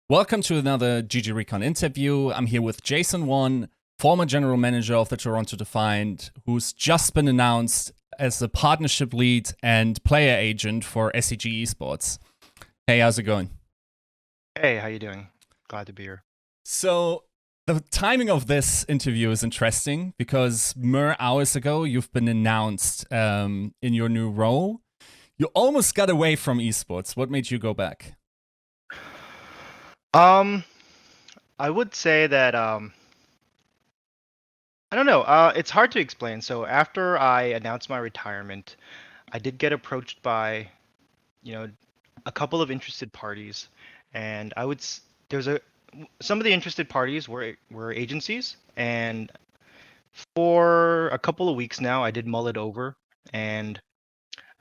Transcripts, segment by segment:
Welcome to another GGRecon interview. I'm here with Jaesun, former general manager of the Toronto Defiant, who's just been announced as the partnership lead and player agent for Csgo Esports. Hey, how's it going? Hey, how you doing? Glad to be here. So, the timing of this interview is interesting because mere hours ago, you've been announced in your new role. You almost got away from esports. What made you go back? Um, I would say that I don't know. It's hard to explain. So after I announced my retirement, I did get approached by, you know, a couple of interested parties, and there's a some of the interested parties were agencies, and for a couple of weeks now, I did mull it over, and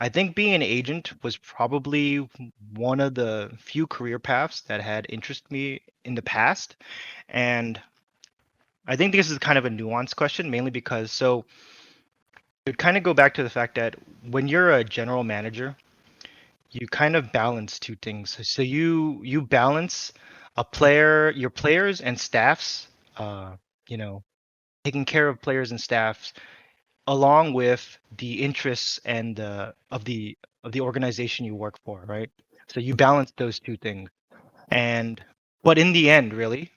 I think being an agent was probably one of the few career paths that had interested me in the past. And I think this is kind of a nuanced question, mainly because it kind of go back to the fact that when you're a general manager, you kind of balance two things. So you balance your players and staffs, uh, you know, taking care of players and staffs along with the interests and of the organization you work for, right? So you balance those two things. And but in the end, really,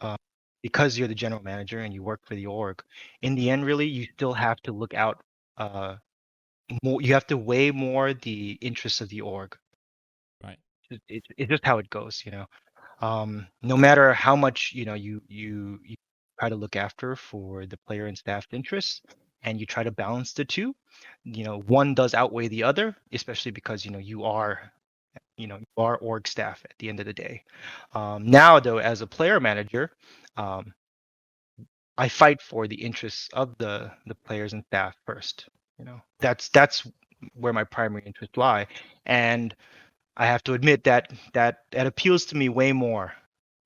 uh, because you're the general manager and you work for the org, in the end, really, you still have to look out uh, more. You have to weigh more the interests of the org. Right. It's just how it goes. No matter how much you try to look after for the player and staff interests, and you try to balance the two. One does outweigh the other, especially because you are org staff at the end of the day. Now, though, as a player manager, um, I fight for the interests of the players and staff first. That's where my primary interests lie, and I have to admit that appeals to me way more.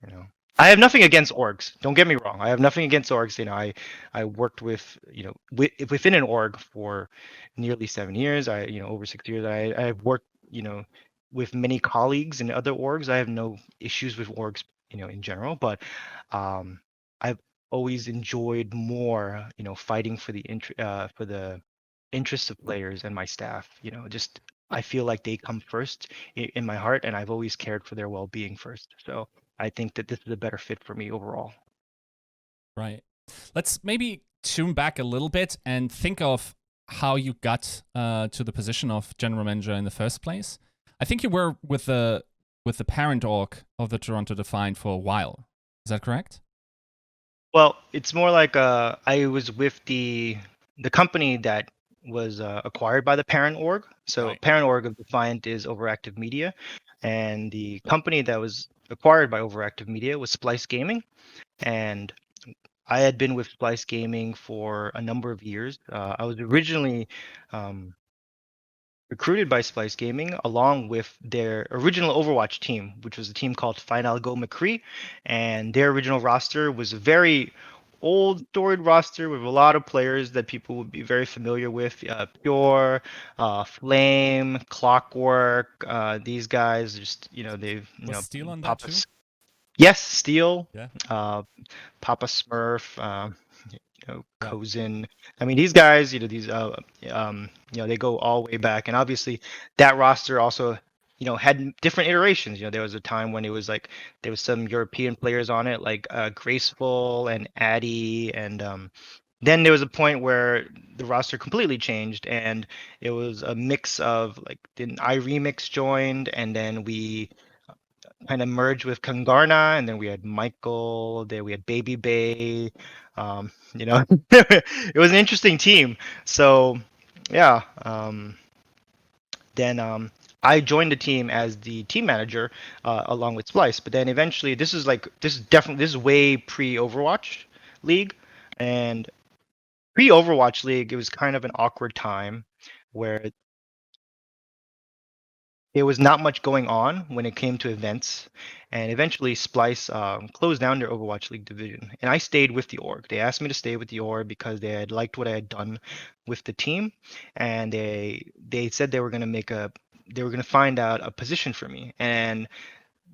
You know, I have nothing against orgs. Don't get me wrong. I have nothing against orgs. I worked within an org for nearly 7 years. Over 6 years. I've worked with many colleagues in other orgs. I have no issues with orgs in general, but um, I've always enjoyed more fighting for the interests of players and my staff. Just I feel like they come first in my heart, and I've always cared for their well-being first. So I think that this is a better fit for me overall. Right. Let's maybe tune back a little bit and think of how you got to the position of general manager in the first place. I think you were with the parent org of the Toronto Defiant for a while. Is that correct? Well, it's more like I was with the company that was acquired by the parent org. So Right. parent org of Defiant is Overactive Media, and the company that was acquired by Overactive Media was Splice Gaming. And I had been with Splice Gaming for a number of years. I was originally um, recruited by Splice Gaming along with their original Overwatch team, which was a team called Final Go McCree. And their original roster was a very old storied roster with a lot of players that people would be very familiar with. Pure, Flame, Clockwork. These guys just, they've, Was Steel on that Papa, too? yes, Steel, Yeah. uh, Papa Smurf, Yeah. Kozin. I mean, these guys, these they go all way back, and obviously that roster also, had different iterations. There was a time when it was like there was some European players on it, like Graceful and Addy, and then there was a point where the roster completely changed, and it was a mix of like then I Remix joined, and then we kind of merged with Kangarna, and then we had Michael. There we had Baby Bay. It was an interesting team. So, yeah. Then I joined the team as the team manager along with Splice. But then eventually, this is way pre Overwatch League, and pre Overwatch League, it was kind of an awkward time where there was not much going on when it came to events, and eventually Splice closed down their Overwatch League division. And I stayed with the org. They asked me to stay with the org because they had liked what I had done with the team, and they said they were gonna find out a position for me. And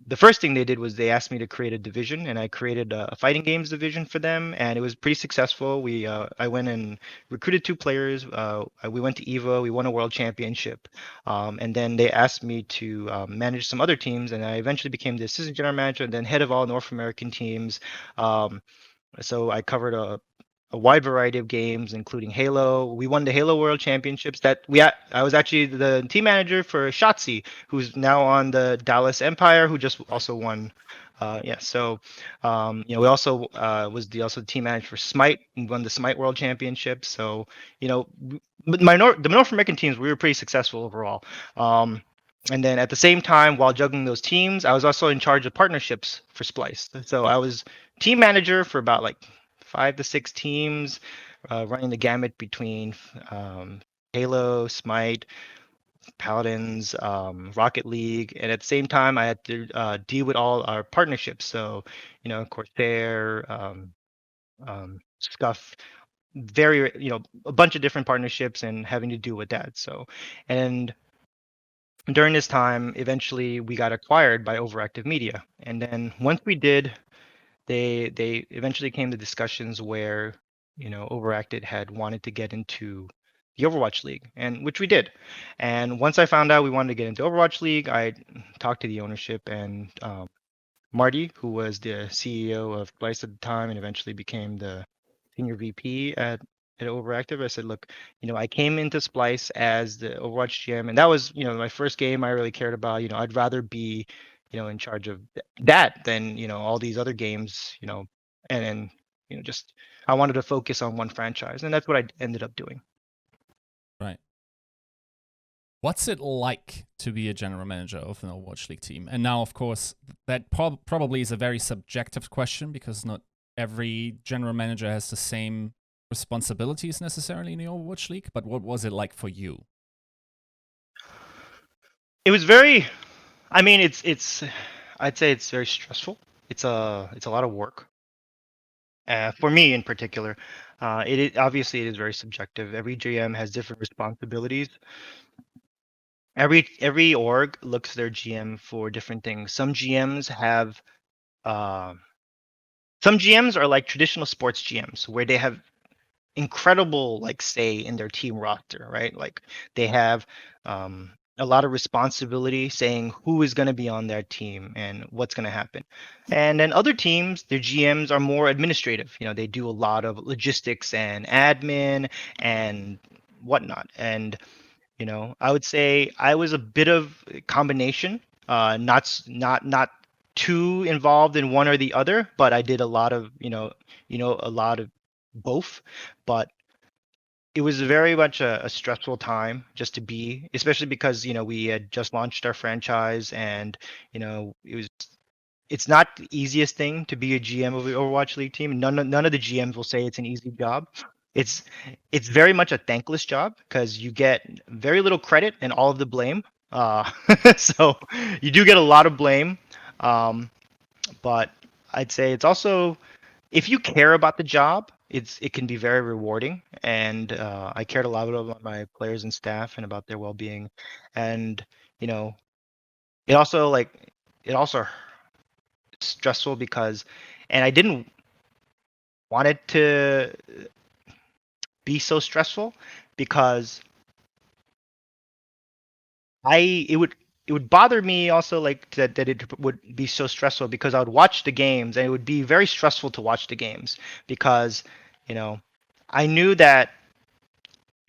the first thing they did was they asked me to create a division, and I created a fighting games division for them, and it was pretty successful. I went and recruited 2 players. We went to EVO, we won a world championship, and then they asked me to manage some other teams, and I eventually became the assistant general manager and then head of all North American teams. Um, so I covered a wide variety of games, including Halo. We won the Halo World Championships. I was actually the team manager for Shotzi, who's now on the Dallas Empire, who just also won. Yeah, so we also also the team manager for Smite. We won the Smite World Championship. So but the North American teams, we were pretty successful overall. And then at the same time, while juggling those teams, I was also in charge of partnerships for Splice. So I was team manager for about like 5 to 6 teams, running the gamut between Halo, Smite, Paladins, Rocket League, and at the same time, I had to deal with all our partnerships. So, Corsair, Scuff, a bunch of different partnerships, and having to deal with that. So, and during this time, eventually we got acquired by Overactive Media, and then once we did, they eventually came to discussions where Overacted had wanted to get into the Overwatch League, and which we did. And once I found out we wanted to get into Overwatch League, I talked to the ownership, and Marty, who was the CEO of Splice at the time and eventually became the senior VP at Overactive. I said, look, I came into Splice as the Overwatch GM, and that was, my first game I really cared about. I'd rather be, in charge of that than, all these other games, and then, just I wanted to focus on one franchise, and that's what I ended up doing. Right. What's it like to be a general manager of an Overwatch League team? And now, of course, that probably is a very subjective question because not every general manager has the same responsibilities necessarily in the Overwatch League. But what was it like for you? It was very, I mean, I'd say it's very stressful. It's a lot of work. For me in particular, obviously it is very subjective. Every GM has different responsibilities. Every org looks their GM for different things. Uh, some GMs are like traditional sports GMs where they have incredible like say in their team roster, right? Like they have a lot of responsibility saying who is going to be on their team and what's going to happen. And then other teams, their GMs are more administrative. They do a lot of logistics and admin and whatnot. And I would say I was a bit of a combination, not too involved in one or the other, but I did a lot of a lot of both. But it was very much a stressful time just to be, especially because we had just launched our franchise, and it's not the easiest thing to be a GM of the Overwatch League team. None of the GMs will say it's an easy job. It's it's very much a thankless job because you get very little credit and all of the blame. Uh, so you do get a lot of blame, um, but I'd say it's also, if you care about the job, it can be very rewarding. And I cared a lot about my players and staff and about their well-being, and you know it also stressful because, and I didn't want it to be so stressful because it would bother me also, like that it would be so stressful because I would watch the games and it would be very stressful to watch the games because you know I knew that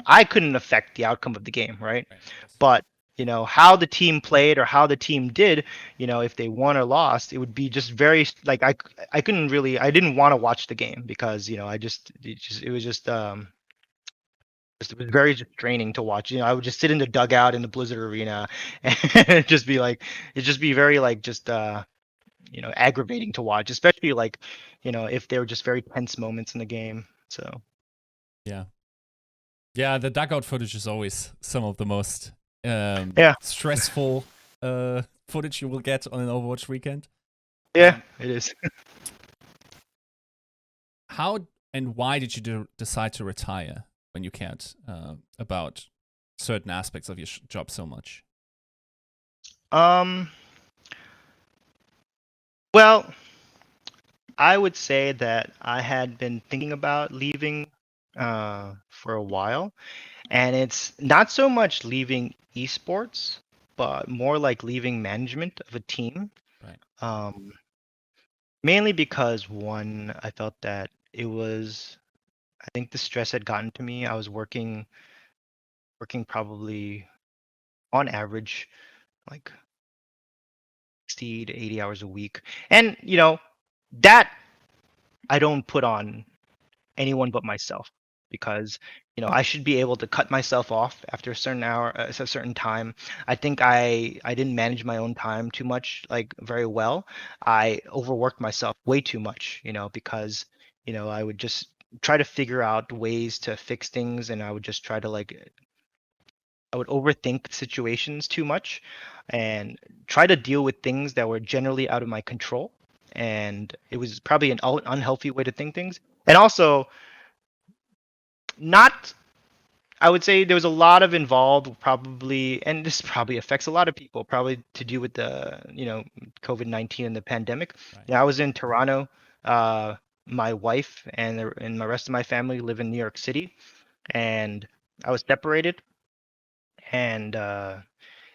I couldn't affect the outcome of the game, right? Right. Yes. But how the team played or how the team did, if they won or lost, it would be just very like I couldn't really, I didn't want to watch the game because it was it was very just draining to watch. I would just sit in the dugout in the Blizzard Arena and it'd just be very like just aggravating to watch, especially like if there were just very tense moments in the game. So Yeah. Yeah, the dugout footage is always some of the most yeah, stressful footage you will get on an Overwatch weekend. yeah, it is. How and why did you decide to retire when you cared about certain aspects of your job so much? Um, Well, I would say that I had been thinking about leaving for a while, and it's not so much leaving esports, but more like leaving management of a team. Right. Um, Mainly because one, I felt that I think the stress had gotten to me. I was working probably on average like 60 to 80 hours a week. And, that I don't put on anyone but myself because, I should be able to cut myself off after a certain hour, a certain time. I think I didn't manage my own time too much, like very well. I overworked myself way too much, because, I would just try to figure out ways to fix things and I would just try to like I would overthink situations too much and try to deal with things that were generally out of my control. And it was probably an unhealthy way to think things. And also, not, I would say there was a lot of involved, probably, and this probably affects a lot of people, probably to do with the, COVID-19 and the pandemic. Right. Yeah, I was in Toronto. Uh, my wife and the rest of my family live in New York City, and I was separated. And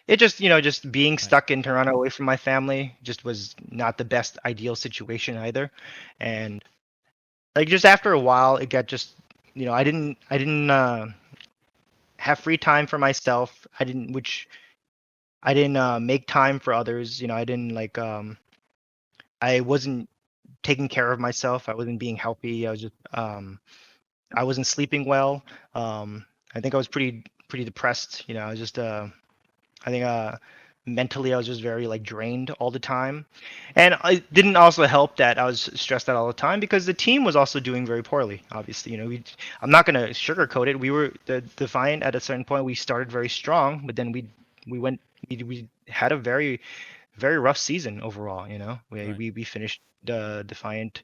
it just, just being Right. stuck in Toronto away from my family just was not the best ideal situation either. And like just after a while, it got just, I didn't have free time for myself. I didn't make time for others. I didn't like I wasn't taking care of myself. I wasn't being healthy. I wasn't sleeping well. I think I was pretty depressed. I was just I think mentally I was just very like drained all the time. And it didn't also help that I was stressed out all the time because the team was also doing very poorly. Obviously, I'm not going to sugarcoat it. We were the Defiant at a certain point. We started very strong, but then we went we had a very rough season overall. We Right. we finished Defiant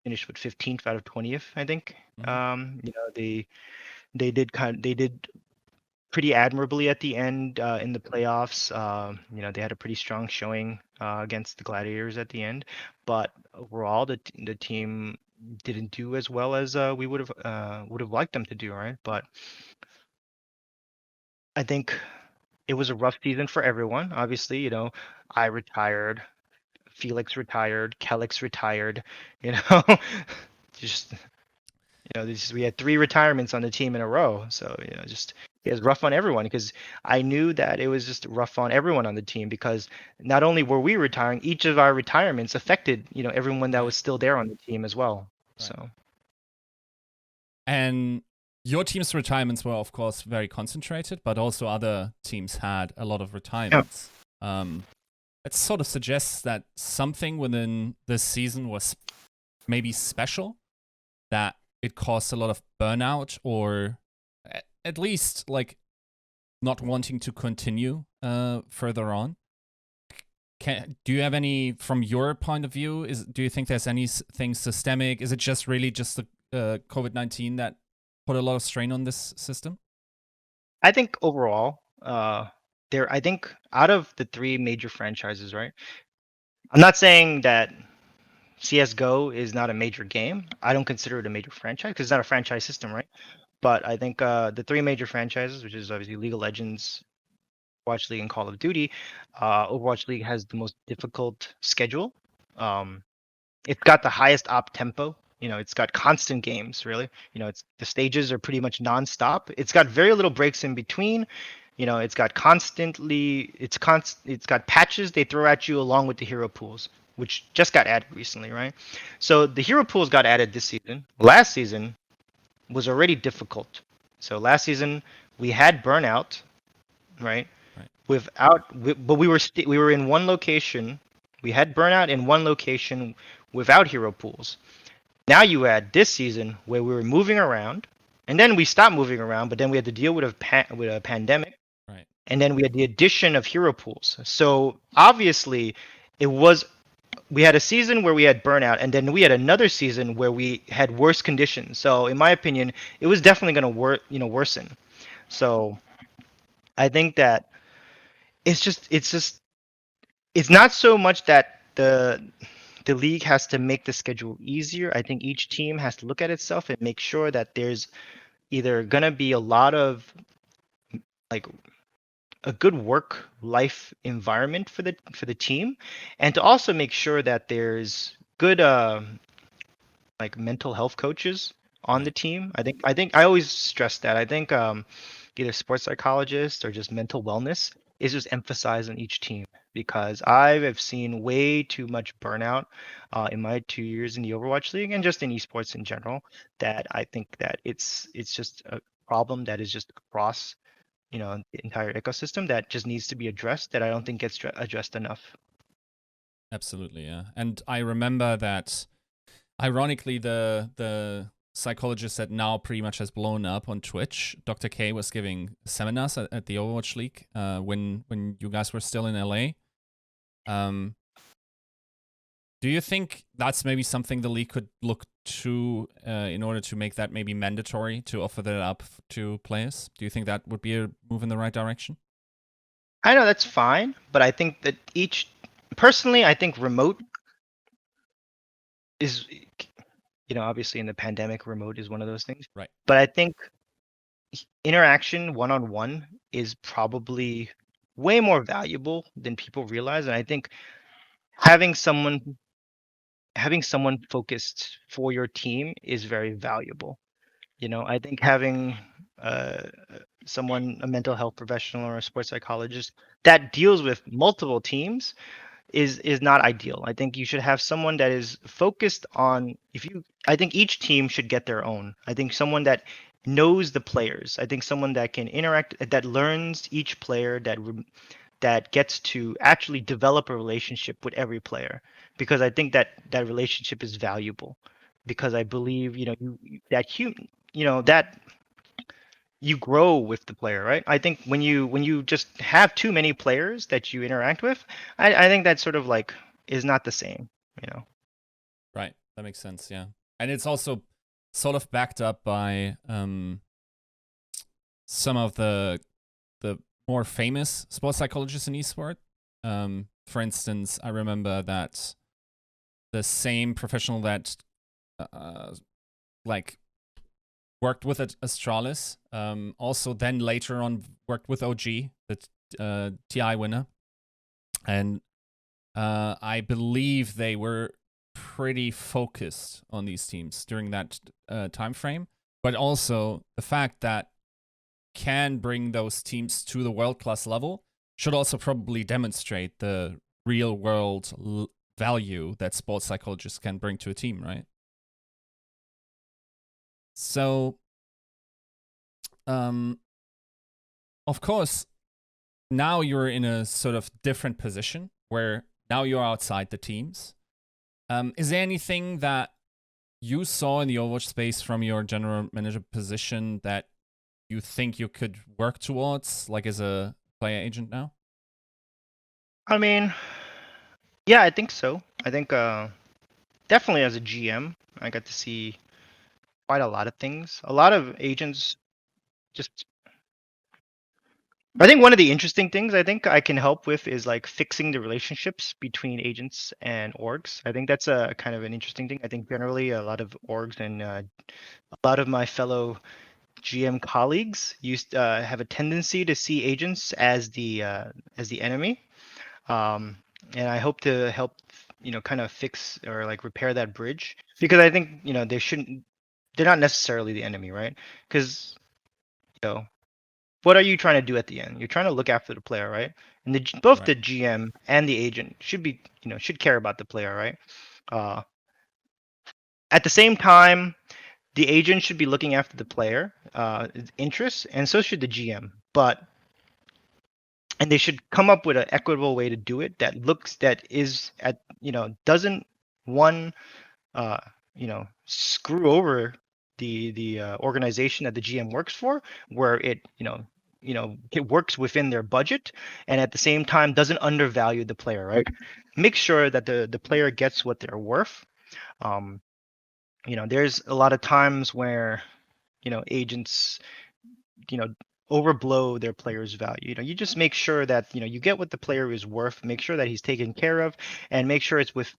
finished with 15th out of 20th, I think. Mm-hmm. They did pretty admirably at the end in the playoffs. They had a pretty strong showing against the Gladiators at the end, but overall, the team didn't do as well as we would have liked them to do, right? But I think it was a rough season for everyone. Obviously, I retired, Felix retired, Kelix retired. You know, just we had three retirements on the team in a row. So, just it was rough on everyone because I knew that it was just rough on everyone on the team because not only were we retiring, each of our retirements affected, everyone that Right. was still there on the team as well. Right. So, And your team's retirements were, of course, very concentrated, but also other teams had a lot of yeah. retirements. It sort of suggests that something within this season was maybe special, that it caused a lot of burnout, or at least like not wanting to continue further on. Do you have any, from your point of view? Do you think there's anything systemic? Is it just really just the COVID-19 that put a lot of strain on this system? I think overall, I think out of the three major franchises, right? I'm not saying that CSGO is not a major game. I don't consider it a major franchise because it's not a franchise system, right? But I think the three major franchises, which is obviously League of Legends, Overwatch League, and Call of Duty, Overwatch League has the most difficult schedule. Um, it's got the highest op tempo. It's got constant games, really. It's the stages are pretty much non-stop. It's got very little breaks in between. It's got it's got patches they throw at you along with the hero pools, which just got added recently, right? So the hero pools got added this season. Last season was already difficult. So last season we had burnout, right? Right. But we were in one location. We had burnout in one location without hero pools. Now you add this season where we were moving around, and then we stopped moving around, but then we had to deal with a pandemic, Right. and then we had the addition of hero pools. So obviously, it was we had a season where we had burnout, and then we had another season where we had worse conditions. So in my opinion, it was definitely going to worsen. So I think that it's not so much that the league has to make the schedule easier. I think each team has to look at itself and make sure that there's either gonna be a lot of like a good work life environment for the team, and to also make sure that there's good like mental health coaches on the Right. team. I think I always stress that. I think either sports psychologists or just mental wellness is just emphasized on each team, because I have seen way too much burnout in my 2 years in the Overwatch League and just in esports in general, that I think that it's just a problem that is just across, the entire ecosystem, that just needs to be addressed, that I don't think gets addressed enough. Absolutely, yeah. And I remember that, ironically, the psychologist that now pretty much has blown up on Twitch, Dr. K, was giving seminars at the Overwatch League when you guys were still in LA. Um, do you think that's maybe something the league could look to in order to make that maybe mandatory to offer that up to players? Do you think that would be a move in the right direction? I know that's fine, but I think that personally, I think remote is, obviously in the pandemic, remote is one of those things. Right. But I think interaction one on one is probably way more valuable than people realize. And I think having someone having someone focused for your team is very valuable. I think having uh, a mental health professional or a sports psychologist that deals with multiple teams is not ideal. I think you should have someone that is focused on, I think each team should get their own. I think someone that knows the players. I think someone that can interact, that learns each player, that gets to actually develop a relationship with every player, because I think that relationship is valuable, because I believe, that you grow with the player, right? I think when you just have too many players that you interact with, I think that sort of like is not the same, you know. Right. That makes sense. Yeah. And it's also sort of backed up by some of the more famous sports psychologists in esport. For instance, I remember that the same professional that like worked with Astralis, also then later on worked with OG, the TI winner, and I believe they were pretty focused on these teams during that time frame. But also the fact that can bring those teams to the world class level should also probably demonstrate the real world value that sports psychologists can bring to a team, right? So, of course, now you're in a sort of different position where now you're outside the teams. Is there anything that you saw in the Overwatch space from your general manager position that you think you could work towards, like as a player agent now? I mean, yeah, I think so. I think definitely as a GM, I got to see quite a lot of things. A lot of agents just I think one of the interesting things I think I can help with is like fixing the relationships between agents and orgs. I think that's a kind of an interesting thing. I think generally a lot of orgs and a lot of my fellow GM colleagues used have a tendency to see agents as the enemy, um, and I hope to help, kind of fix or like repair that bridge, because I think, they're not necessarily the enemy, right? Because, you know what are you trying to do at the end? You're trying to look after the player, right? And both Right. the GM and the agent should care about the player, right? Uh, at the same time, the agent should be looking after the player interests, and so should the GM. And they should come up with an equitable way to do it that is at doesn't one uh, screw over the organization that the GM works for, where it works within their budget, and at the same time doesn't undervalue the player, right? Make sure that the player gets what they're worth. Um, there's a lot of times where agents, you know overblow their player's value. You just make sure that you get what the player is worth, make sure that he's taken care of, and make sure it's with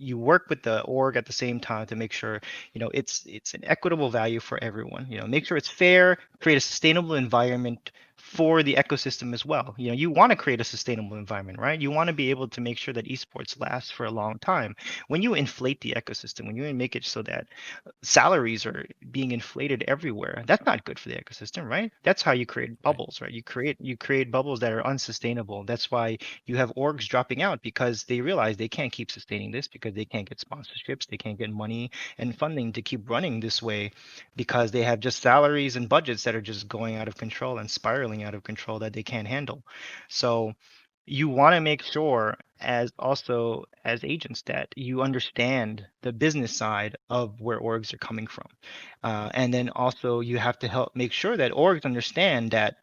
you work with the org at the same time to make sure it's an equitable value for everyone. Make sure it's fair, create a sustainable environment for the ecosystem as well. You want to create a sustainable environment, right? You want to be able to make sure that esports lasts for a long time. When you inflate the ecosystem, when you make it so that salaries are being inflated everywhere, that's not good for the ecosystem, right? That's how you create Right. bubbles, right? You create bubbles that are unsustainable. That's why you have orgs dropping out, because they realize they can't keep sustaining this, because they can't get sponsorships, they can't get money and funding to keep running this way, because they have just salaries and budgets that are just going out of control and spiraling out of control that they can't handle. So you want to make sure, as agents, that you understand the business side of where orgs are coming from, and then also you have to help make sure that orgs understand that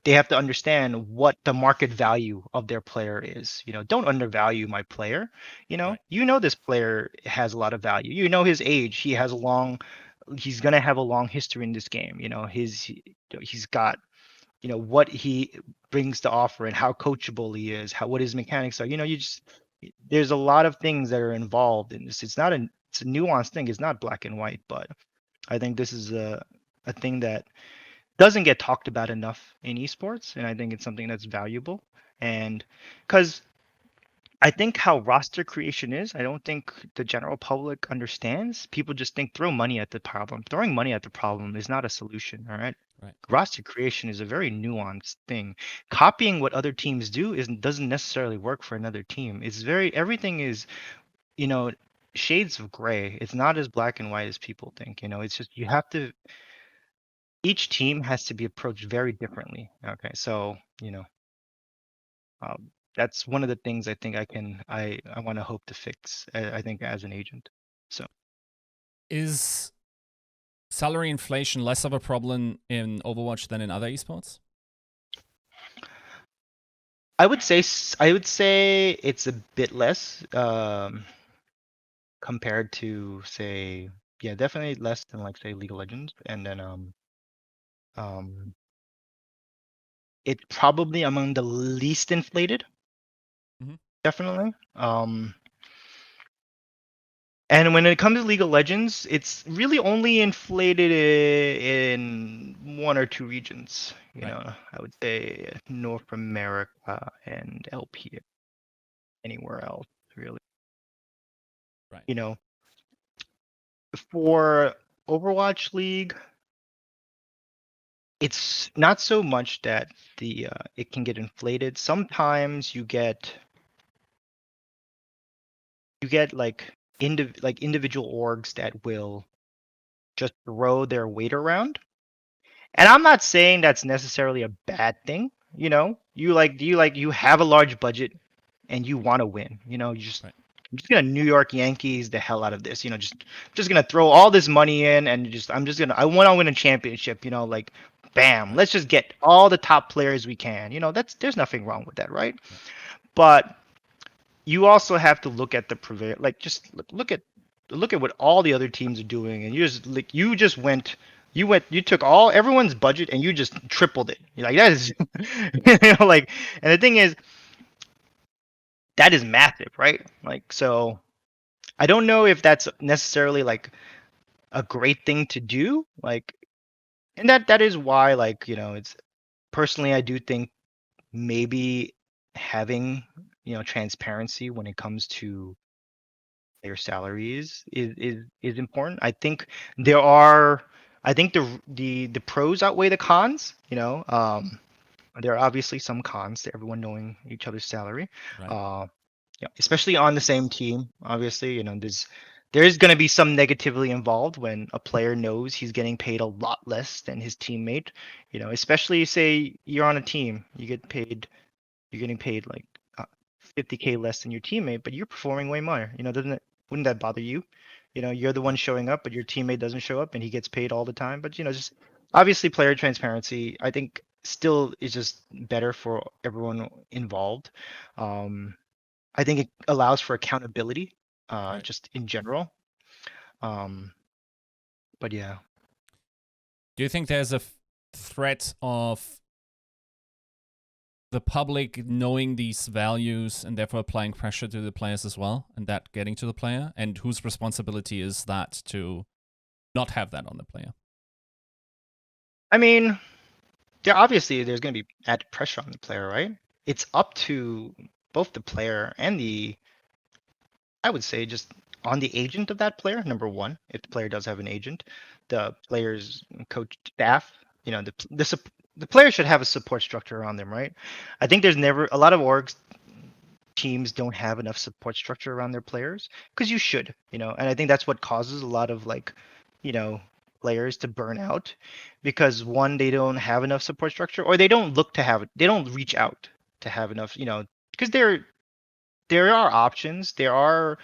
they have to understand what the market value of their player is. Don't undervalue my player. Right. This player has a lot of value. His age. He's gonna have a long history in this game. He's got what he brings to offer and how coachable he is, what his mechanics are. There's a lot of things that are involved in this. It's a nuanced thing. It's not black and white, but I think this is a thing that doesn't get talked about enough in esports, and I think it's something that's valuable. And because I think how roster creation is, I don't think the general public understands. People just think throw money at the problem. Throwing money at the problem is not a solution, all right? Right. Roster creation is a very nuanced thing. Copying what other teams do doesn't necessarily work for another team. Everything is, you know, shades of gray. It's not as black and white as people think. It's just each team has to be approached very differently. Okay, so that's one of the things I think I want to hope to fix. I think as an agent. So Is salary inflation less of a problem in Overwatch than in other esports? I would say it's a bit less compared to, say, yeah, definitely less than, like, say, League of Legends, and then um it's probably among the least inflated, Mhm. definitely. And when it comes to League of Legends, it's really only inflated in one or two regions. Right. I would say North America and LP. Anywhere else, really. Right. You know, for Overwatch League, it's not so much that the it can get inflated. Sometimes you get like individual orgs that will just throw their weight around. And I'm not saying that's necessarily a bad thing. You have a large budget and you want to win. Right. I'm just gonna New York Yankees the hell out of this. Just gonna throw all this money in, and I want to win a championship. Like, bam, Right. let's just get all the top players we can. There's nothing wrong with that, right? Right. But you also have to look at the prevail, like, just look at what all the other teams are doing, and you took all everyone's budget and you just tripled it. You're like, that is like, and the thing is, that is massive, right? Like, so I don't know if that's necessarily like a great thing to do, like, and that is why, like, it's personally, I do think maybe having transparency when it comes to their salaries is important. I think the pros outweigh the cons. There are obviously some cons to everyone knowing each other's salary. Right. Uh, yeah, especially on the same team. Obviously, there's going to be some negatively involved when a player knows he's getting paid a lot less than his teammate. Especially, say you're on a team, you're getting paid like 50K less than your teammate, but you're performing way more. Wouldn't that bother you? You're the one Right. showing up, but your teammate doesn't show up and he gets paid all the time. But just obviously player transparency, I think, still is just better for everyone involved. Um, I think it allows for accountability, Right. just in general. Um, but yeah. Do you think there's a threat of the public knowing these values and therefore applying pressure to the players as well, and that getting to the player? And whose responsibility is that to not have that on the player? I mean, obviously there's going to be added pressure on the player, right? It's up to both the player and I would say, just on the agent of that player. Number one, if the player does have an agent, the player's coach staff, the player should have a support structure around them, right? I think there's never a lot of orgs teams don't have enough support structure around their players, because you should, and I think that's what causes a lot of players to burn out, because one, they don't have enough support structure, or they don't look to have it, they don't reach out to have enough, because there are options, there are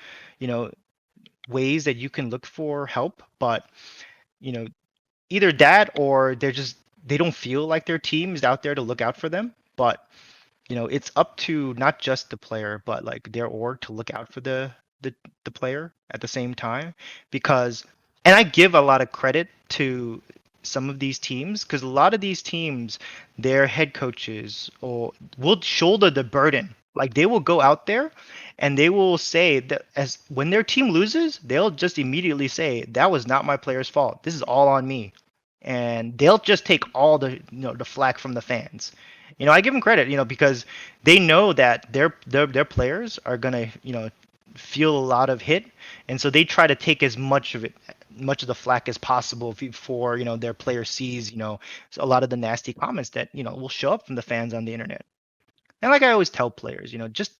ways that you can look for help, but either that, or they don't feel like their team is out there to look out for them. But it's up to not just the player, but like their org to look out for the player at the same time. Because, and I give a lot of credit to some of these teams, because a lot of these teams, their head coaches will shoulder the burden. Like, they will go out there and they will say that, as when their team loses, they'll just immediately say, that was not my player's fault, this is all on me. And they'll just take all the the flack from the fans. I give them credit, because they know that their players are gonna feel a lot of hit, and so they try to take as much of the flack as possible before their player sees a lot of the nasty comments that will show up from the fans on the internet. And like I always tell players, just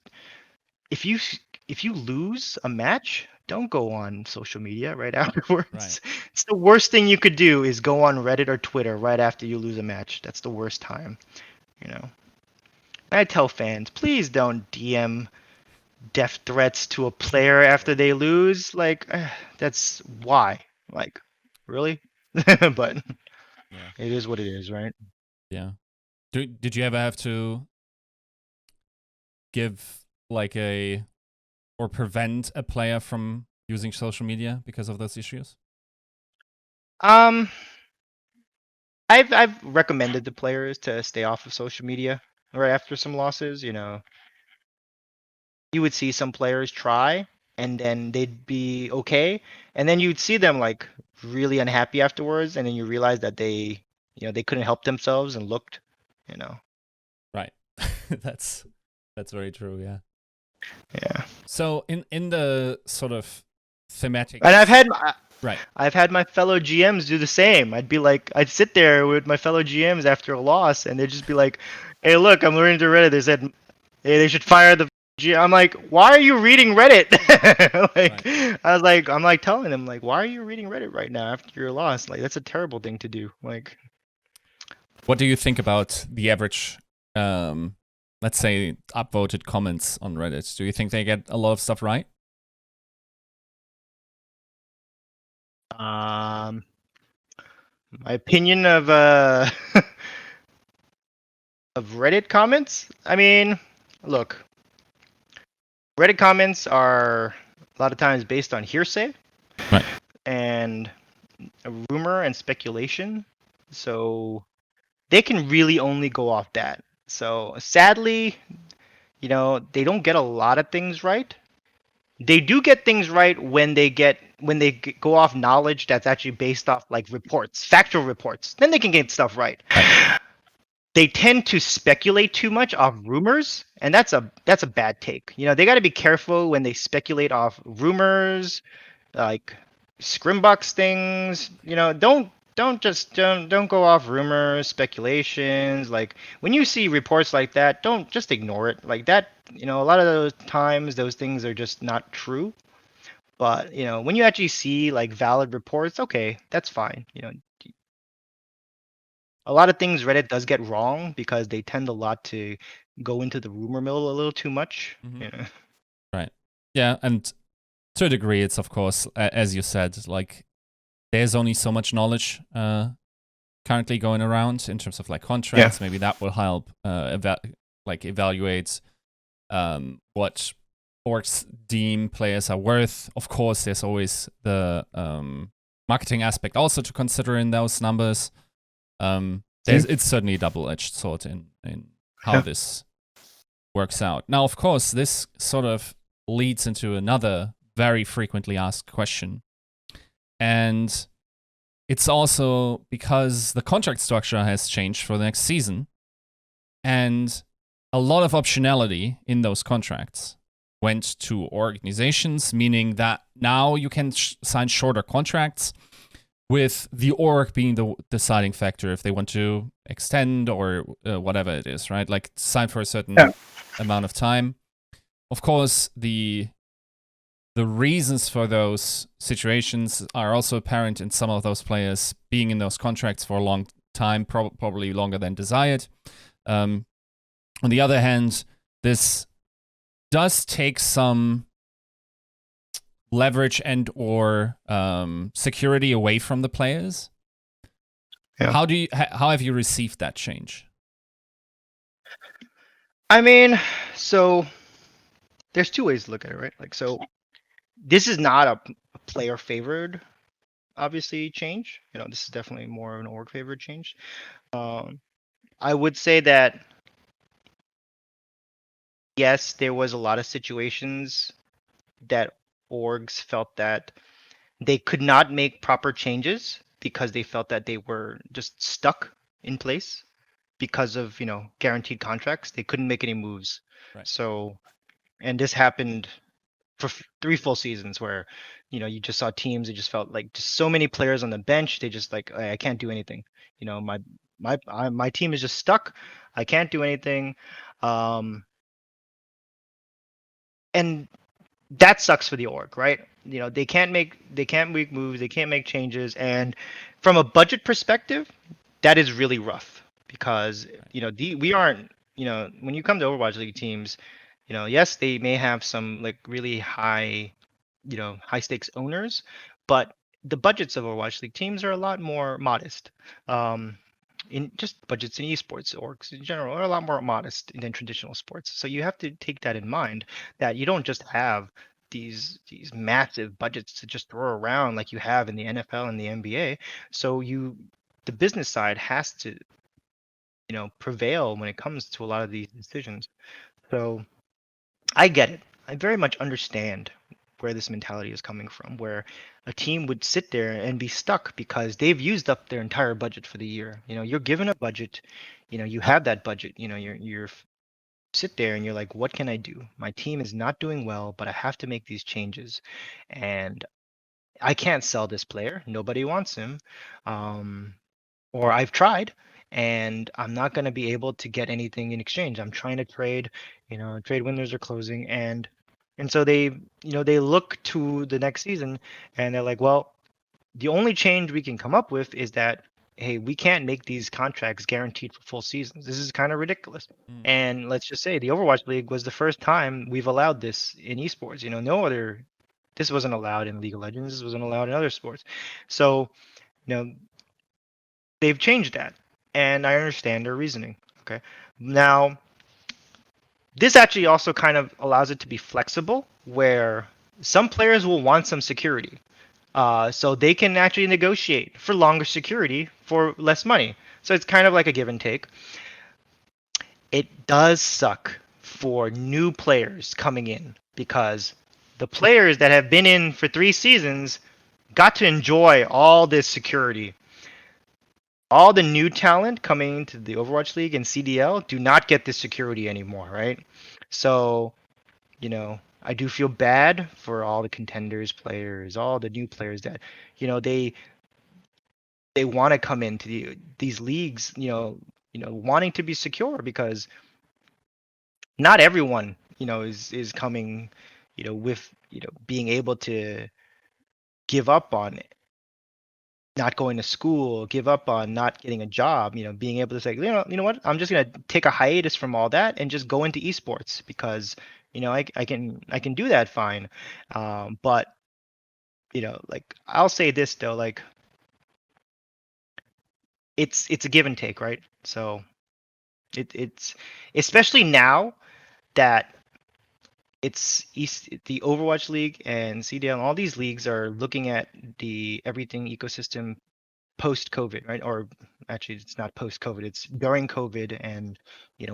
if you lose a match, don't go on social media right afterwards. Right. It's the worst thing you could do, is go on Reddit or Twitter right after you lose a match. That's the worst time. And I tell fans, please don't DM death threats to a player after they lose. Like, that's why. Like, really? But Yeah. it is what it is, right? Yeah. Did you ever have to give or prevent a player from using social media because of those issues? I've recommended the players to stay off of social media right after some losses. You would see some players try, and then they'd be okay, and then you'd see them like really unhappy afterwards, and then you realize that they couldn't help themselves and looked. Right. That's very true. Yeah. Yeah. So in the sort of thematic, And I've had my fellow GMs do the same. I'd sit there with my fellow GMs after a loss, and they'd just be like, "Hey, look, I'm learning to Reddit. They said, hey, they should fire the GM." I'm like, "Why are you reading Reddit?" Right. I'm like telling them, like, "Why are you reading Reddit right now after your loss? Like, that's a terrible thing to do." Like, what do you think about the average, let's say, upvoted comments on Reddit? Do you think they get a lot of stuff right? my opinion of of Reddit comments. I mean, look, Reddit comments are a lot of times based on hearsay, Right. and a rumor and speculation. So they can really only go off that. So sadly, they don't get a lot of things right. They do get things right when they go off knowledge that's actually based off like reports, factual reports. Then they can get stuff right. They tend to speculate too much off rumors, and that's a bad take. They got to be careful when they speculate off rumors, like Scrimbox things. Don't go off rumors, speculations. Like, when you see reports like that, don't just ignore it. Like that, a lot of those times those things are just not true. But when you actually see like valid reports, okay, that's fine. A lot of things Reddit does get wrong because they tend a lot to go into the rumor mill a little too much. Mm-hmm. Right. Yeah, and to a degree, it's of course, as you said, like there's only so much knowledge currently going around in terms of like contracts. Yeah. Maybe that will help evaluate what orgs deem players are worth. Of course, there's always the marketing aspect also to consider in those numbers. It's certainly a double-edged sword in how this works out. Now, of course, this sort of leads into another very frequently asked question. And it's also because the contract structure has changed for the next season. And a lot of optionality in those contracts went to organizations, meaning that now you can sign shorter contracts with the org being the deciding factor if they want to extend or whatever it is, right? Like sign for a certain amount of time. Of course, the reasons for those situations are also apparent in some of those players being in those contracts for a long time, probably longer than desired. On the other hand, this does take some leverage and or security away from the players. Yeah. How have you received that change? I mean, so there's two ways to look at it, right? Like, so this is not a player favored, obviously, change. This is definitely more of an org favored change. I would say that yes, there was a lot of situations that orgs felt that they could not make proper changes because they felt that they were just stuck in place because of guaranteed contracts. They couldn't make any moves. Right. So, and this happened for 3 full seasons where you just saw teams that just felt like just so many players on the bench. They just like, I can't do anything. My team is just stuck. I can't do anything. And that sucks for the org, right? They can't make moves, they can't make changes, and from a budget perspective, that is really rough because we aren't when you come to Overwatch League teams, yes, they may have some like really high high stakes owners, but the budgets of Overwatch League teams are a lot more modest. In just budgets in esports orgs in general are a lot more modest than traditional sports. So you have to take that in mind that you don't just have these massive budgets to just throw around like you have in the NFL and the NBA. So the business side has to prevail when it comes to a lot of these decisions. So I get it. I very much understand where this mentality is coming from, where a team would sit there and be stuck because they've used up their entire budget for the year. You're given a budget, you have that budget, you're sit there and you're like, what can I do? My team is not doing well, but I have to make these changes. And I can't sell this player. Nobody wants him. Or I've tried and I'm not going to be able to get anything in exchange. I'm trying to trade, trade windows are closing and so they look to the next season and they're like, well, the only change we can come up with is that hey, we can't make these contracts guaranteed for full seasons. This is kind of ridiculous. And let's just say the Overwatch League was the first time we've allowed this in esports. This wasn't allowed in League of Legends. This wasn't allowed in other sports. So, they've changed that, and I understand their reasoning. Okay, now this actually also kind of allows it to be flexible, where some players will want some security. So they can actually negotiate for longer security for less money. So it's kind of like a give and take. It does suck for new players coming in because the players that have been in for 3 seasons got to enjoy all this security. All the new talent coming into the Overwatch League and CDL do not get this security anymore, right? So, I do feel bad for all the contenders players, all the new players that, they want to come into these leagues, wanting to be secure because not everyone, is coming, with, being able to give up on not going to school, give up on not getting a job, being able to say, you know what, I'm just gonna take a hiatus from all that and just go into esports because, I can do that fine. But like I'll say this though, like it's a give and take, right? So it's especially now that the Overwatch League and CDL and all these leagues are looking at the everything ecosystem post-COVID, right? Or actually, it's not post-COVID; it's during COVID, and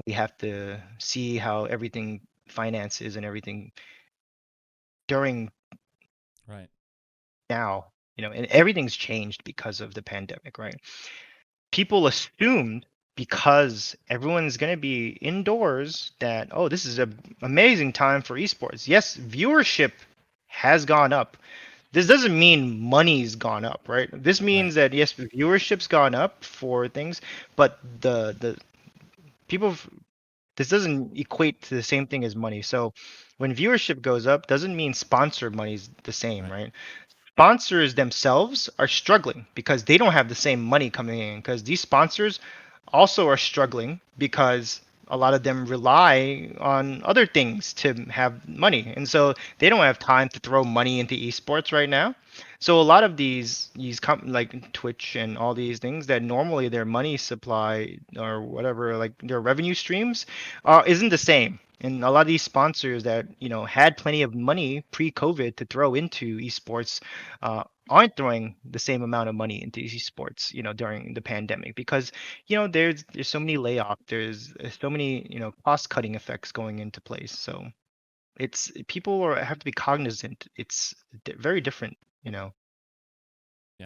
we have to see how everything finances and everything during Right. now, and everything's changed because of the pandemic, right? People assumed because everyone's going to be indoors that, oh, this is an amazing time for esports. Yes, viewership has gone up. This doesn't mean money's gone up, right? This Right. means that yes, viewership's gone up for things, but the people, this doesn't equate to the same thing as money. So when viewership goes up, doesn't mean sponsored money's the same, Right. right? Sponsors themselves are struggling because they don't have the same money coming in, because these sponsors also are struggling because a lot of them rely on other things to have money, and so they don't have time to throw money into esports right now. So a lot of like Twitch and all these things that normally their money supply or whatever, like their revenue streams, isn't the same. And a lot of these sponsors that had plenty of money pre-COVID to throw into esports aren't throwing the same amount of money into esports, during the pandemic, because there's so many layoffs, there's so many cost cutting effects going into place. So it's people have to be cognizant. It's very different, Yeah,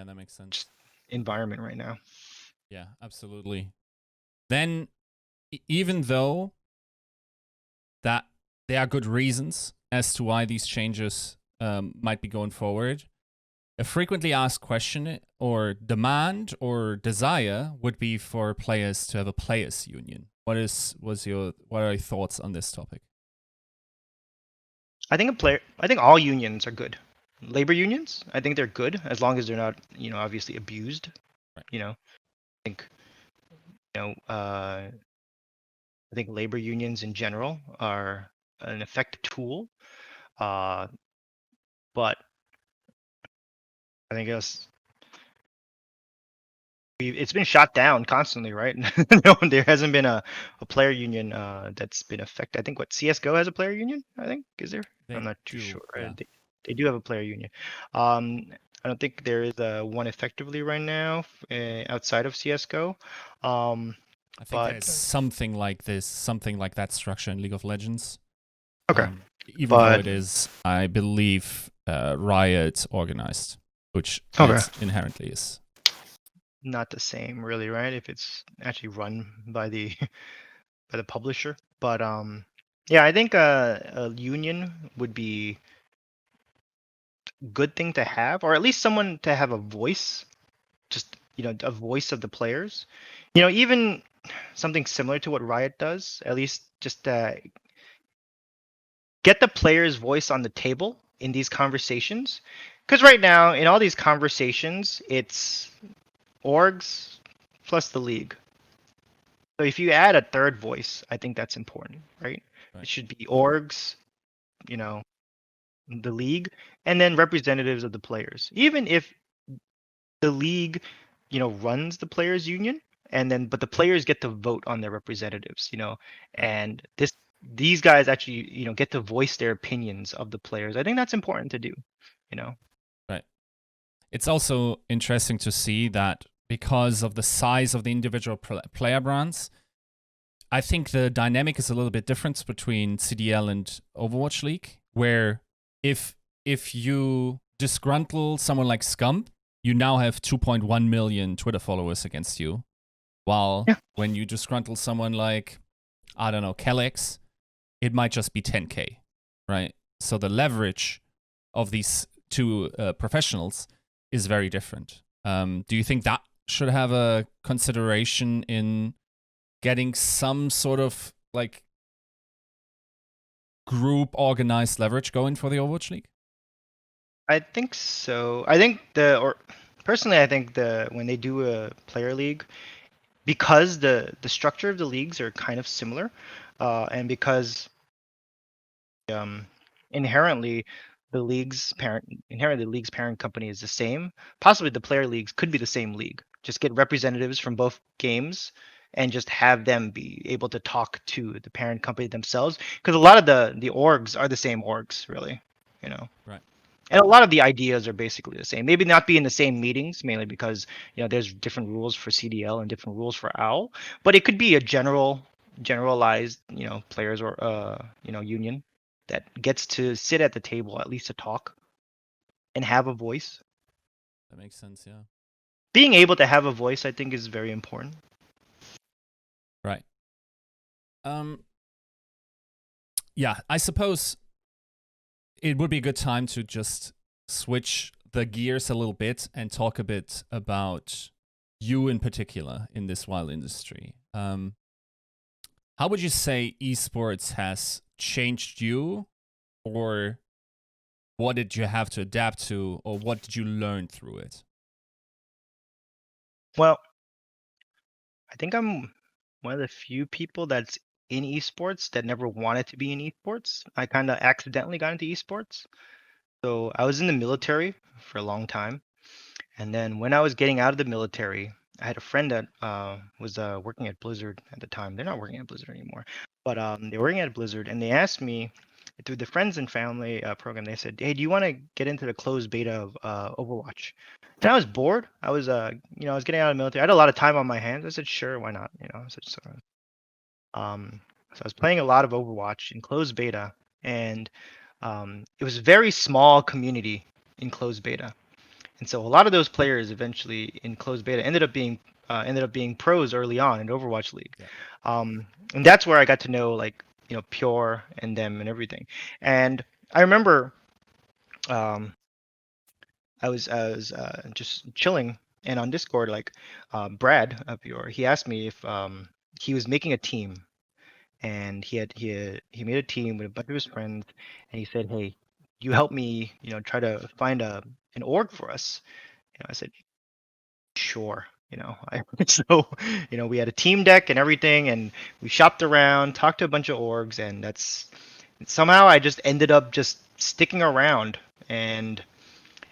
that makes just sense. environment right now. Yeah, absolutely. Then, even though that there are good reasons as to why these changes might be going forward, a frequently asked question or demand or desire would be for players to have a players union. What are your thoughts on this topic? I think all unions are good. Labor unions, I think they're good as long as they're not, obviously abused. Right. I think, you know, uh, I think labor unions in general are an effective tool. Uh, but I think it's been shot down constantly, right? No, there hasn't been a player union that's been affected. I think what Csgo has a player union. I think is there? I'm They not too do, sure. yeah. They do have a player union. I don't think there is one effectively right now outside of CS:GO. Um, I think but there's something like this, something like that structure in League of Legends. okay, Even though but it is, I believe, Riot organized, which okay, it inherently is. not the same really, right? If it's actually run by the by the publisher, but yeah, I think a union would be good thing to have, or at least someone to have a voice, just a voice of the players. Even something similar to what Riot does, at least just get the players' voice on the table in these conversations. Because right now, in all these conversations, it's orgs plus the league. So if you add a third voice, I think that's important, right? It Right. should be orgs, you know, the league, and then representatives of the players. Even if the league, runs the players union, and then but the players get to vote on their representatives, Right. and these guys actually, get to voice their opinions of the players. I think that's important to do, you know. Right. It's also interesting to see that because of the size of the individual player brands, I think the dynamic is a little bit different between CDL and Overwatch League, where if you disgruntle someone like Scump, you now have 2.1 million Twitter followers against you. While Yeah. when you disgruntle someone like, I don't know, Kellex, it might just be 10K, right? So the leverage of these two professionals is very different. Do you think that should have a consideration in getting some sort of like group organized leverage going for the Overwatch League? I think so. I think or personally, I think when they do a player league, because the structure of the leagues are kind of similar, and because um, inherently the league's parent company is the same. Possibly the player leagues could be the same league. Just get representatives from both games and just have them be able to talk to the parent company themselves. Because a lot of the orgs are the same orgs, really. You know. Right. And a lot of the ideas are basically the same. Maybe not be in the same meetings, mainly because there's different rules for CDL and different rules for OWL. But it could be a generalized players or union that gets to sit at the table at least to talk and have a voice. That makes sense. Yeah. Being able to have a voice, I think, is very important. Right. Yeah, I suppose it would be a good time to just switch the gears a little bit and talk a bit about you in particular in this wild industry. How would you say esports has changed you, or what did you have to adapt to, or what did you learn through it? Well, I think I'm one of the few people that's in esports that never wanted to be in esports. I kind of accidentally got into esports. So I was in the military for a long time. And then when I was getting out of the military, I had a friend that was working at Blizzard at the time. They're not working at Blizzard anymore, but they were working at Blizzard, and they asked me through the friends and family program. They said, "Hey, do you want to get into the closed beta of Overwatch?" And I was bored. I was I was getting out of the military. I had a lot of time on my hands. I said, "Sure, why not?" I said, um, so I was playing a lot of Overwatch in closed beta, and it was a very small community in closed beta. And so a lot of those players eventually in closed beta ended up being pros early on in Overwatch League. Yeah. And that's where I got to know like Pure and them and everything. And I remember um, I was just chilling and on Discord like Brad of Pure, he asked me if he was making a team, and he made a team with a bunch of his friends, and he said, "Hey, you help me try to find an org for us." I said, sure. So we had a team deck and everything, and we shopped around, talked to a bunch of orgs, and that's somehow I just ended up just sticking around, and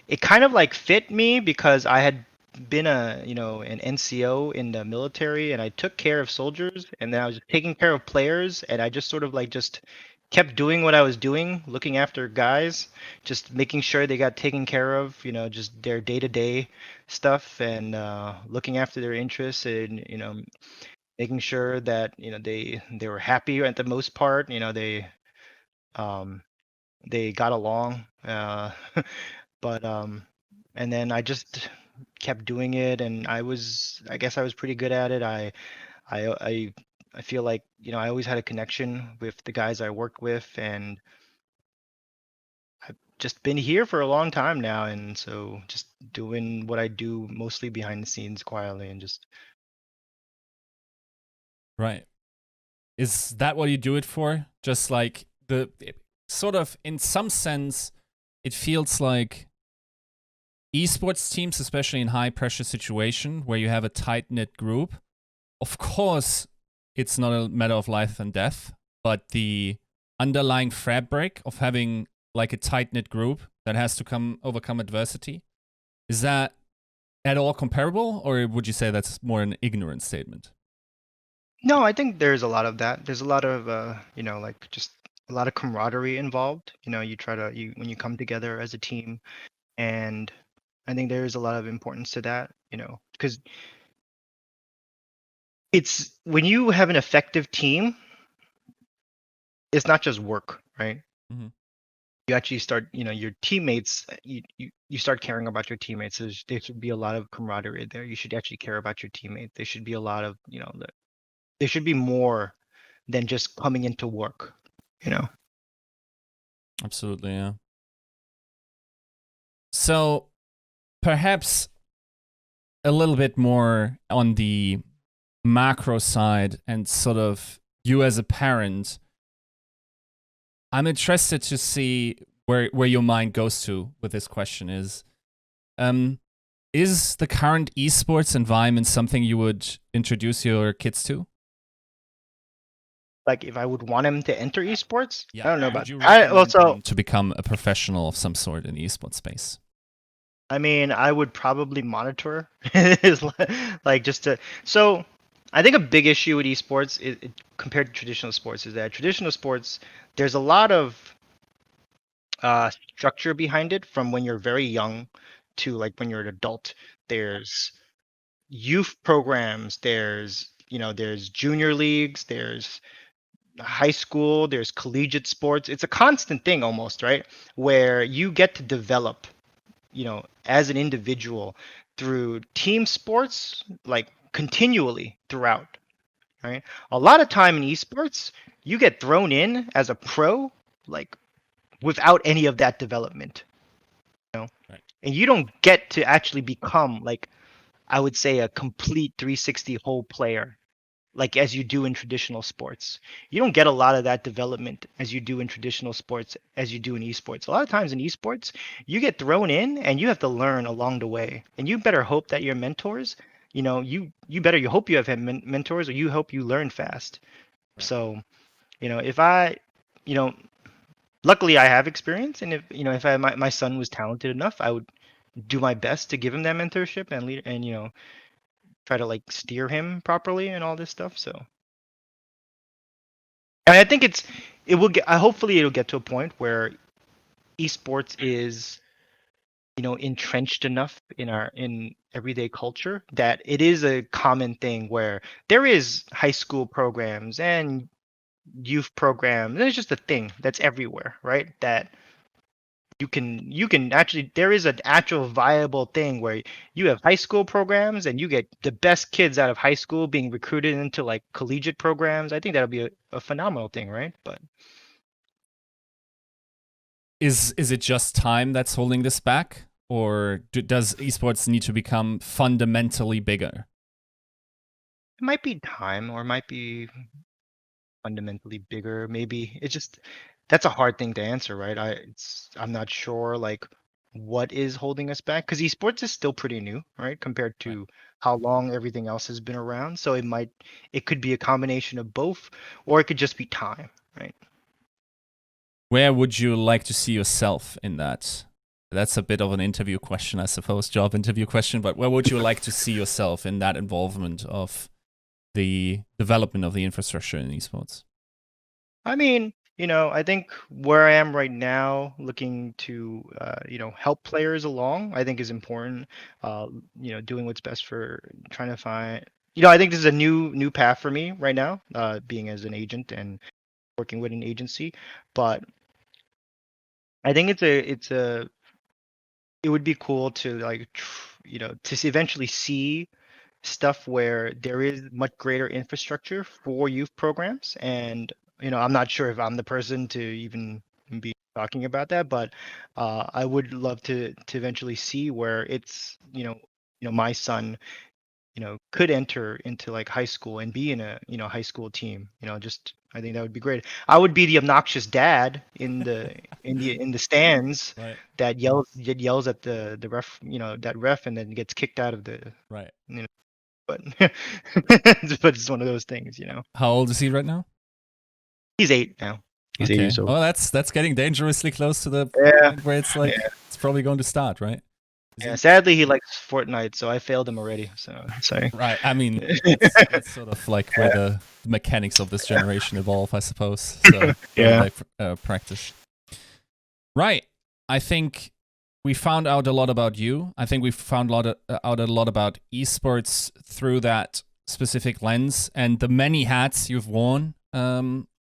it kind of like fit me because I had been an NCO in the military, and I took care of soldiers, and then I was taking care of players, and I just sort of like just kept doing what I was doing, looking after guys, just making sure they got taken care of, just their day-to-day stuff, and looking after their interests, and making sure that they were happy at the most part, um they got along, but and then I just kept doing it, and I guess I was pretty good at it. I I I feel like I always had a connection with the guys I worked with, and I've just been here for a long time now, and so just doing what I do mostly behind the scenes quietly, and just Right. Is that what you do it for? Just like sort of in some sense, it feels like esports teams, especially in high pressure situation where you have a tight knit group. Of course, it's not a matter of life and death, but the underlying fabric of having like a tight knit group that has to overcome adversity, is that at all comparable, or would you say that's more an ignorant statement? no, I think there's a lot of that. There's a lot of like just a lot of camaraderie involved. You try to you when you come together as a team, and I think there is a lot of importance to that. Because it's when you have an effective team, it's not just work, right? Mm-hmm. You actually start, your teammates, you start caring about your teammates. There should be a lot of camaraderie there. You should actually care about your teammate. There should be a lot of, there should be more than just coming into work, you know? Absolutely, yeah. So perhaps a little bit more on the macro side and sort of you as a parent. I'm interested to see where your mind goes to with this question. Is the current esports environment something you would introduce your kids to? Like if I would want him to enter esports, I Yeah. don't know Would about, you well, recommend so, them to become a professional of some sort in the esports space? I mean, I would probably monitor his like just to, so I think a big issue with esports compared to traditional sports is that traditional sports, there's a lot of structure behind it from when you're very young to like when you're an adult. There's youth programs, there's junior leagues, there's high school, there's collegiate sports. It's a constant thing almost, right? Where you get to develop, as an individual through team sports, like continually throughout, right? A lot of time in esports, you get thrown in as a pro, like without any of that development, Right. and you don't get to actually become like, I would say, a complete 360 whole player like as you do in traditional sports. You don't get a lot of that development as you do in traditional sports as you do in esports. A lot of times in esports, you get thrown in and you have to learn along the way. And you better hope that your mentors, you hope you have mentors, or you hope you learn fast. Right. So, if I, you know, luckily I have experience, and if my son was talented enough, I would do my best to give him that mentorship and lead, and try to like steer him properly and all this stuff. So, and I think it will get, hopefully it'll get to a point where esports is, entrenched enough in everyday culture that it is a common thing where there is high school programs and youth programs, and it's just a thing that's everywhere, right? That you can actually, there is an actual viable thing where you have high school programs and you get the best kids out of high school being recruited into like collegiate programs. I think that'll be a phenomenal thing, right? But Is it just time that's holding this back, or does esports need to become fundamentally bigger? it might be time, or it might be fundamentally bigger. Maybe it's just, that's a hard thing to answer, right? I'm not sure like what is holding us back, because esports is still pretty new, right? Compared Right. to how long everything else has been around. So it could be a combination of both, or it could just be time, right? Where would you like to see yourself in that? That's a bit of an interview question, I suppose, job interview question, but where would you like to see yourself in that involvement of the development of the infrastructure in esports? I mean, I think where I am right now, looking to, help players along, I think is important. Doing what's best for trying to find, I think this is a new path for me right now, being as an agent and working with an agency. But I think it would be cool to like, eventually see stuff where there is much greater infrastructure for youth programs. And I'm not sure if I'm the person to even be talking about that, but I would love to eventually see where it's, my son, could enter into like high school and be in a, high school team. Just, I think that would be great. I would be the obnoxious dad in the stands Right. that yells at the ref, that ref, and then gets kicked out of the, Right. but but it's one of those things. How old is he right now? He's 8 now. He's 8 Okay. years old. Oh, that's getting dangerously close to the Yeah, point where it's like it's probably going to start, right? yeah. Sadly, he likes Fortnite, so I failed him already. So sorry. Right. I mean, that's sort of like where the mechanics of this generation evolve, I suppose. So Yeah. practice. Right. I think we found out a lot about you. I think we found out a lot about esports through that specific lens and the many hats you've worn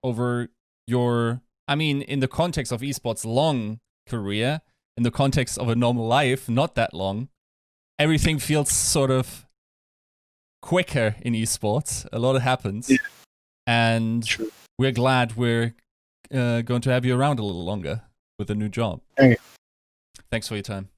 over your, I mean, in the context of esports, long career, in the context of a normal life, not that long. Everything feels sort of quicker in esports. A lot happens. Yeah. And True. We're glad we're going to have you around a little longer with a new job. Thank you. Thanks for your time.